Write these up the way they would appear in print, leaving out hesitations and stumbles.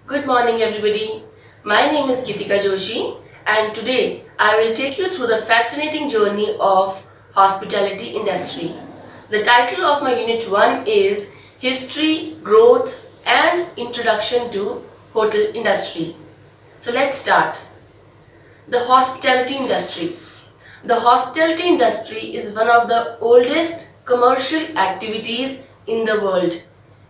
Good morning, everybody. My name is Gitika Joshi, and today I will take you through the fascinating journey of hospitality industry. The title of my unit 1 is History, Growth and Introduction to Hotel Industry. So let's start. The hospitality industry. The hospitality industry is one of the oldest commercial activities in the world.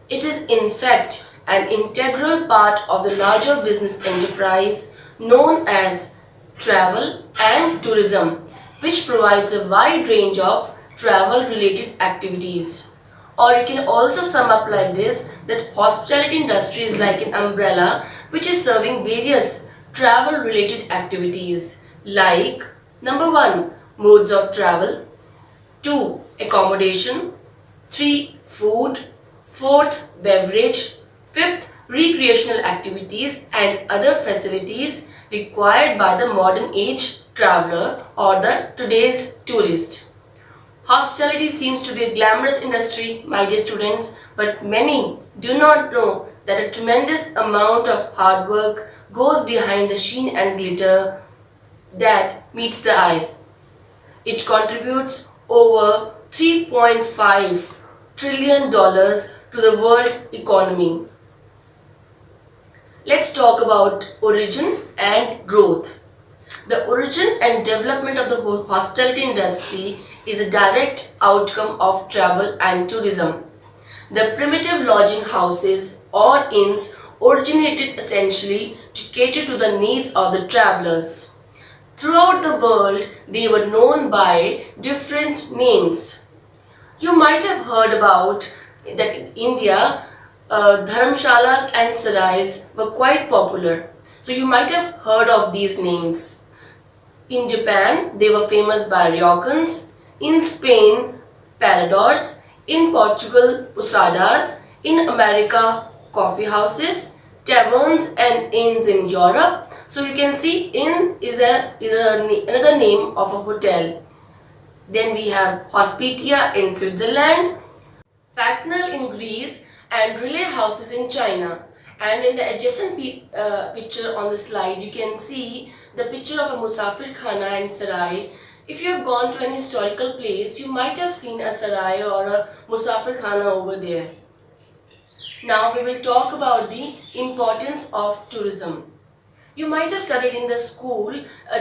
It is in fact an integral part of the larger business enterprise known as travel and tourism, which provides a wide range of travel related activities. Or you can also sum up like this, that hospitality industry is like an umbrella which is serving various travel related activities like number 1, modes of travel, 2, accommodation, 3, food, 4th, beverage, 5th, recreational activities and other facilities required by the modern age traveler or the today's tourist. Hospitality seems to be a glamorous industry, my dear students, but many do not know that a tremendous amount of hard work goes behind the sheen and glitter that meets the eye. It contributes over $3.5 trillion to the world economy. Let's talk about origin and growth. The origin and development of the whole hospitality industry is a direct outcome of travel and tourism. The primitive lodging houses or inns originated essentially to cater to the needs of the travelers. Throughout the world, they were known by different names. You might have heard about that in India, dharamshalas and sarais were quite popular. So you might have heard of these names. In Japan, they were famous by ryokans. In Spain, paradors. In Portugal, posadas. In America, coffee houses, taverns and inns in Europe. So you can see inn is another name of a hotel. Then we have Hospitia in Switzerland, Fatnal in Greece and relay houses in China. And in the adjacent picture on the slide, you can see the picture of a Musafir Khana and Sarai. If you have gone to an historical place, you might have seen a Sarai or a Musafir Khana over there. Now we will talk about the importance of tourism. You might have studied in the school,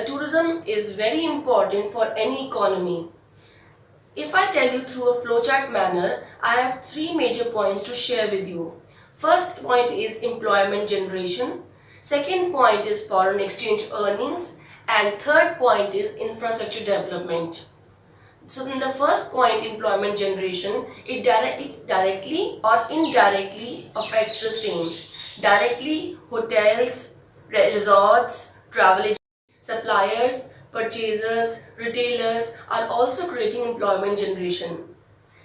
tourism is very important for any economy. If I tell you through a flowchart manner, I have 3 major points to share with you. First point is employment generation, second point is foreign exchange earnings, and third point is infrastructure development. So in the first point, employment generation, it directly or indirectly affects the same. Directly, hotels, resorts, travel agencies, suppliers, purchasers, retailers are also creating employment generation.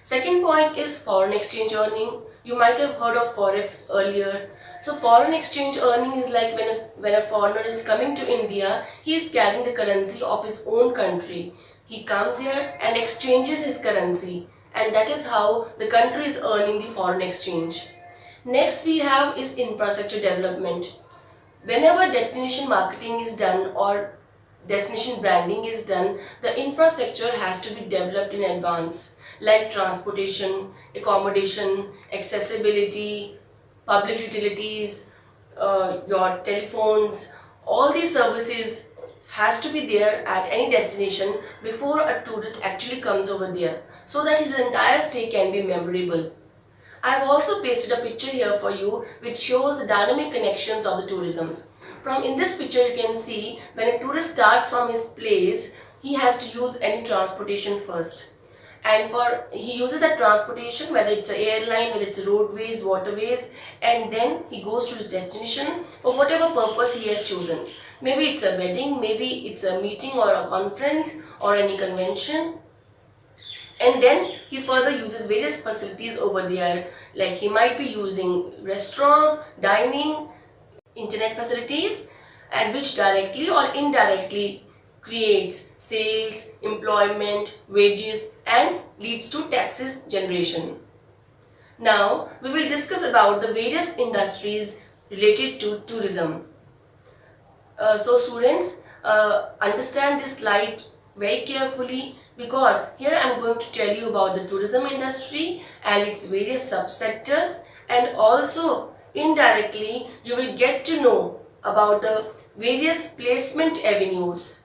Second point is foreign exchange earning. You might have heard of forex earlier. So foreign exchange earning is like when a foreigner is coming to India, he is carrying the currency of his own country. He comes here and exchanges his currency, and that is how the country is earning the foreign exchange. Next we have is infrastructure development. Whenever destination marketing is done or destination branding is done, the infrastructure has to be developed in advance, like transportation, accommodation, accessibility, public utilities, your telephones, all these services has to be there at any destination before a tourist actually comes over there, so that his entire stay can be memorable. I have also pasted a picture here for you which shows the dynamic connections of the tourism. From in this picture you can see when a tourist starts from his place, he has to use any transportation first. And he uses that transportation, whether it's an airline, whether it's roadways, waterways, and then he goes to his destination for whatever purpose he has chosen. Maybe it's a wedding, maybe it's a meeting or a conference or any convention. And then he further uses various facilities over there, like he might be using restaurants, dining, internet facilities, and which directly or indirectly creates sales, employment, wages and leads to taxes generation. Now we will discuss about the various industries related to tourism. So students, understand this slide very carefully, because here I am going to tell you about the tourism industry and its various subsectors, and also indirectly you will get to know about the various placement avenues.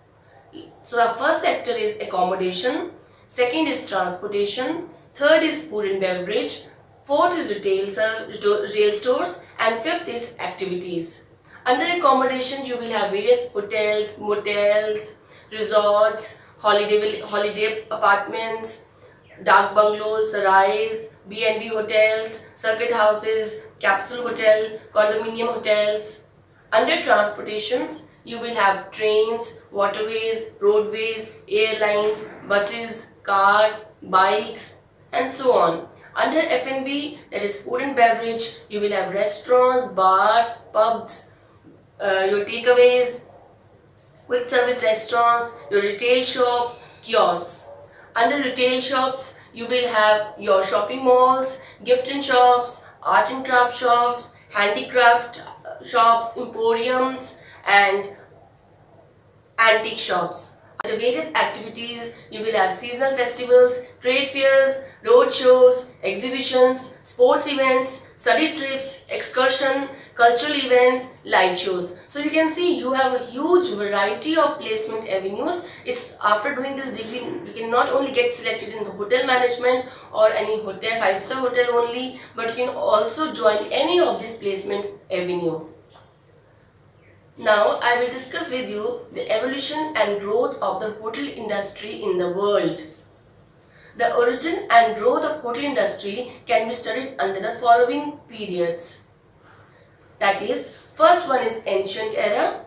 So the first sector is accommodation, second is transportation, third is food and beverage, fourth is retail stores, and fifth is activities. Under accommodation, you will have various hotels, motels, resorts, holiday apartments, dark bungalows, sarais, B&B hotels, circuit houses, capsule hotel, condominium hotels. Under transportations, you will have trains, waterways, roadways, airlines, buses, cars, bikes, and so on. Under F&B, that is food and beverage, you will have restaurants, bars, pubs, your takeaways, quick service restaurants, your retail shop, kiosks. Under retail shops, you will have your shopping malls, gift and shops, art and craft shops, handicraft shops, emporiums, and antique shops. Under various activities, you will have seasonal festivals, trade fairs, road shows, exhibitions, sports events, study trips, excursion, cultural events, light shows. So you can see you have a huge variety of placement avenues. It's after doing this degree, you can not only get selected in the hotel management or any hotel, 5-star hotel only, but you can also join any of this placement avenue. Now I will discuss with you the evolution and growth of the hotel industry in the world. The origin and growth of hotel industry can be studied under the following periods. That is, first one is ancient era.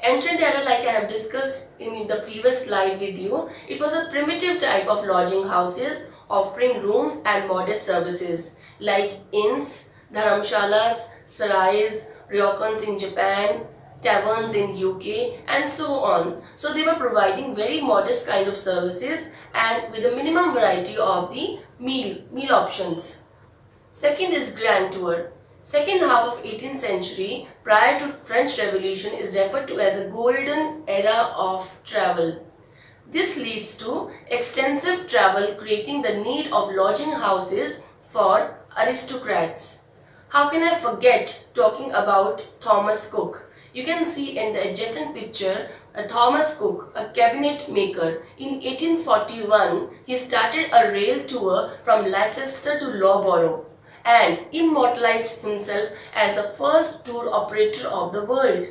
Ancient era, like I have discussed in the previous slide with you, it was a primitive type of lodging houses offering rooms and modest services like inns, dharamshalas, sarais, ryokans in Japan, taverns in UK, and so on. So they were providing very modest kind of services and with a minimum variety of the meal options. Second is grand tour. Second half of 18th century prior to French Revolution is referred to as a golden era of travel. This leads to extensive travel, creating the need of lodging houses for aristocrats. How can I forget talking about Thomas Cook? You can see in the adjacent picture Thomas Cook, a cabinet maker. In 1841, he started a rail tour from Leicester to Loughborough and immortalized himself as the first tour operator of the world.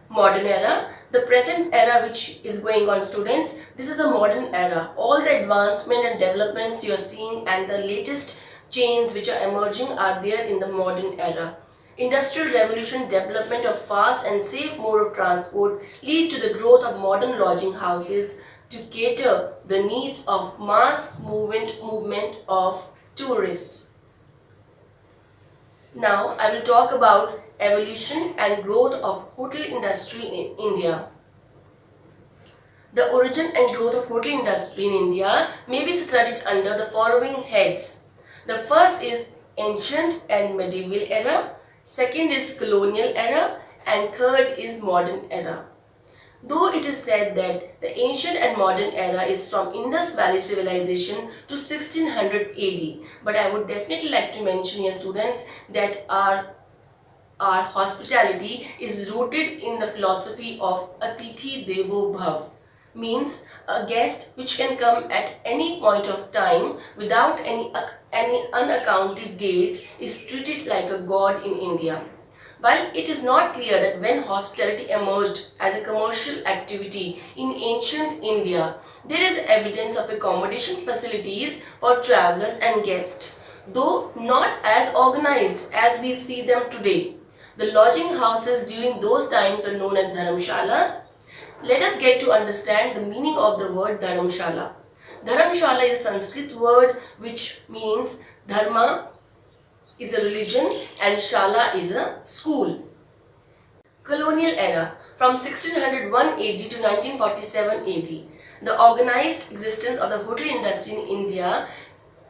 Modern era, the present era which is going on, students, this is a modern era. All the advancement and developments you are seeing and the latest chains which are emerging are there in the modern era. Industrial revolution, development of fast and safe mode of transport lead to the growth of modern lodging houses to cater the needs of mass movement of tourists. Now I will talk about evolution and growth of hotel industry in India. The origin and growth of hotel industry in India may be studied under the following heads. The first is ancient and medieval era, second is colonial era, and third is modern era. Though it is said that the ancient and modern era is from Indus Valley civilization to 1600 AD, but I would definitely like to mention here, students, that our hospitality is rooted in the philosophy of Atithi Devo Bhav. Means a guest which can come at any point of time without any unaccounted date is treated like a god in India. While it is not clear that when hospitality emerged as a commercial activity in ancient India, there is evidence of accommodation facilities for travelers and guests, though not as organized as we see them today. The lodging houses during those times were known as dharamshalas. Let us get to understand the meaning of the word dharamshala. Dharamshala is a Sanskrit word which means dharma is a religion and shala is a school. Colonial era from 1601 AD to 1947 AD. The organized existence of the hotel industry in India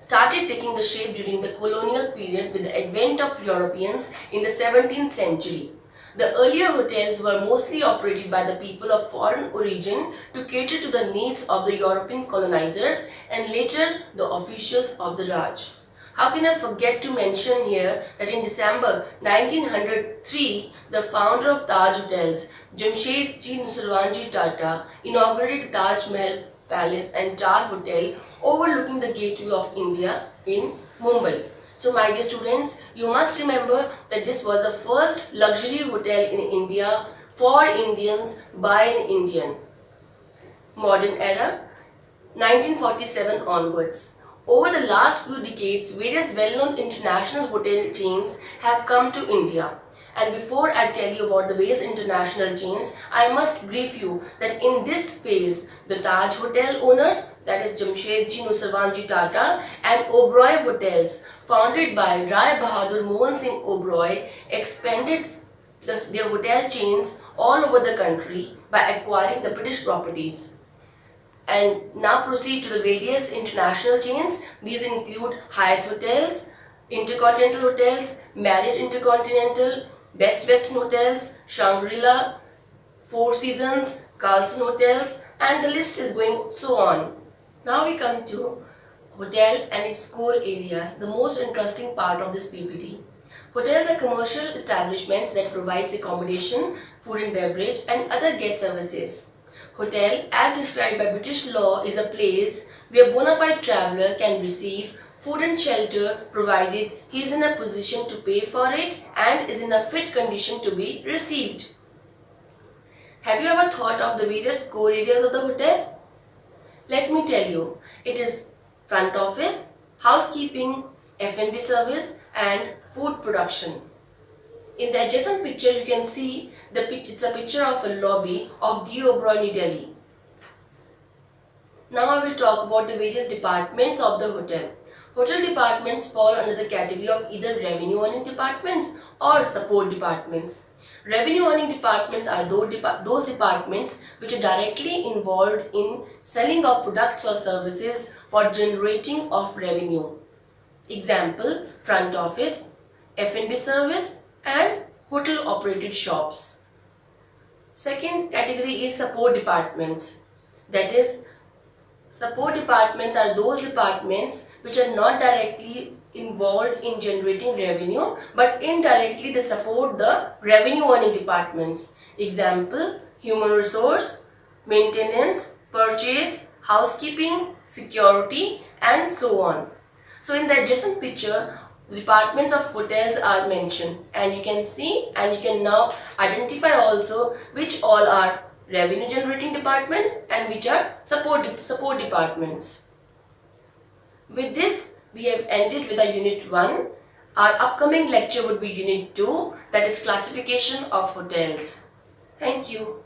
started taking the shape during the colonial period with the advent of Europeans in the 17th century. The earlier hotels were mostly operated by the people of foreign origin to cater to the needs of the European colonizers and later the officials of the Raj. How can I forget to mention here that in December 1903, the founder of Taj Hotels, Jamshedji Nusarwanji Tata, inaugurated Taj Mahal Palace and Tar Hotel overlooking the gateway of India in Mumbai. So my dear students, you must remember that this was the first luxury hotel in India for Indians by an Indian. Modern era, 1947 onwards. Over the last few decades, various well-known international hotel chains have come to India. And before I tell you about the various international chains, I must brief you that in this phase, the Taj Hotel owners, that is Jamshedji Nusarwanji Tata, and Oberoi Hotels, founded by Rai Bahadur Mohan Singh Oberoi, expanded their hotel chains all over the country by acquiring the British properties. And now proceed to the various international chains. These include Hyatt Hotels, Intercontinental Hotels, Marriott Intercontinental, Best Western Hotels, Shangri-La, Four Seasons, Carlson Hotels, and the list is going so on. Now we come to hotel and its core areas, the most interesting part of this PPT. Hotels are commercial establishments that provides accommodation, food and beverage, and other guest services. Hotel, as described by British law, is a place where a bona fide traveller can receive food and shelter provided he is in a position to pay for it and is in a fit condition to be received. Have you ever thought of the various core areas of the hotel? Let me tell you, it is front office, housekeeping, F&B service and food production. In the adjacent picture, you can see it's a picture of a lobby of The Oberoi, New Delhi. Now I will talk about the various departments of the hotel. Hotel departments fall under the category of either revenue earning departments or support departments. Revenue earning departments are those departments which are directly involved in selling of products or services for generating of revenue. Example, front office, F&B service, and hotel operated shops. Second category is support departments. That is, support departments are those departments which are not directly involved in generating revenue but indirectly they support the revenue earning departments. Example, human resource, maintenance, purchase, housekeeping, security, and so on. So in the adjacent picture, departments of hotels are mentioned and you can see and you can now identify also which all are revenue generating departments and which are support departments. With this, we have ended with our unit 1. Our upcoming lecture would be unit 2, that is classification of hotels. Thank you.